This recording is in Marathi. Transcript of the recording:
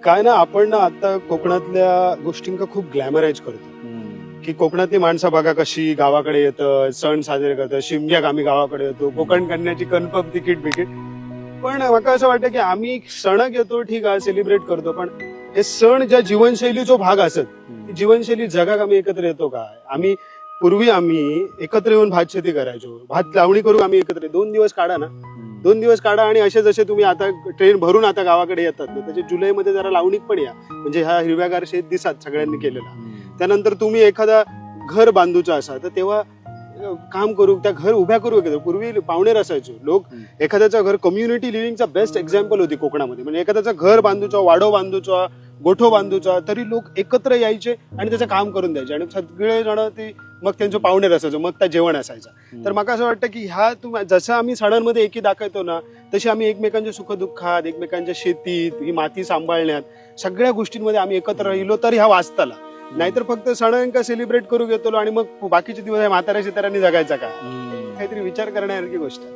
काय ना आपण ना आता कोकणातल्या गोष्टींका खूप ग्लॅमराईज करतो की कोकणातली माणसं बघा कशी गावाकडे येतं, सण साजरे करतात, शिमग्याक आम्ही गावाकडे येतो, कोकण कन्याची कन्फर्म तिकीट बिकीट. पण मला असं वाटतं की आम्ही सण घेतो, ठीक आहे, सेलिब्रेट करतो, पण हे सण ज्या जीवनशैलीचा भाग असत, ती जीवनशैली जगाक आम्ही एकत्र येतो काय? पूर्वी आम्ही एकत्र येऊन भात शेती करायचो, भात लावणी करू आम्ही एकत्र 2 दिवस काढा ना, 2 दिवस काढा. आणि असे जसे तुम्ही आता ट्रेन भरून आता गावाकडे येतात ना, त्याच्या जुलैमध्ये जरा लावणीत पण या, म्हणजे ह्या हिरव्यागार शेत दिसत सगळ्यांनी केलेला. त्यानंतर तुम्ही एखादा घर बांधूचा असा तर तेव्हा काम करू, त्या घर उभ्या करू. पूर्वी पाहुणेर असायचो लोक, एखाद्याचं घर कम्युनिटी लिव्हिंगचा बेस्ट एक्झाम्पल होती कोकणामध्ये. म्हणजे एखाद्याचं घर बांधूचा, वाडो बांधूचा, गोठो बांधूचा, तरी लोक एकत्र यायचे आणि त्याचं काम करून द्यायचे आणि सगळे जण ती मग त्यांचं पाहुणेर असायचं, मग त्या जेवण असायचं. तर मला असं वाटतं की जसं आम्ही सणांमध्ये एकी दाखवतो ना, तशी आम्ही एकमेकांच्या सुखदुःखात, एकमेकांच्या शेतीत, ही माती सांभाळण्यात, सगळ्या गोष्टींमध्ये आम्ही एकत्र राहिलो तर ह्या वाचताला. नाहीतर फक्त सणांका सेलिब्रेट करू घेतो आणि मग बाकीचे दिवस म्हाताऱ्या शेताऱ्यांनी जगायचा का? काहीतरी विचार करण्यासारखी गोष्ट आहे.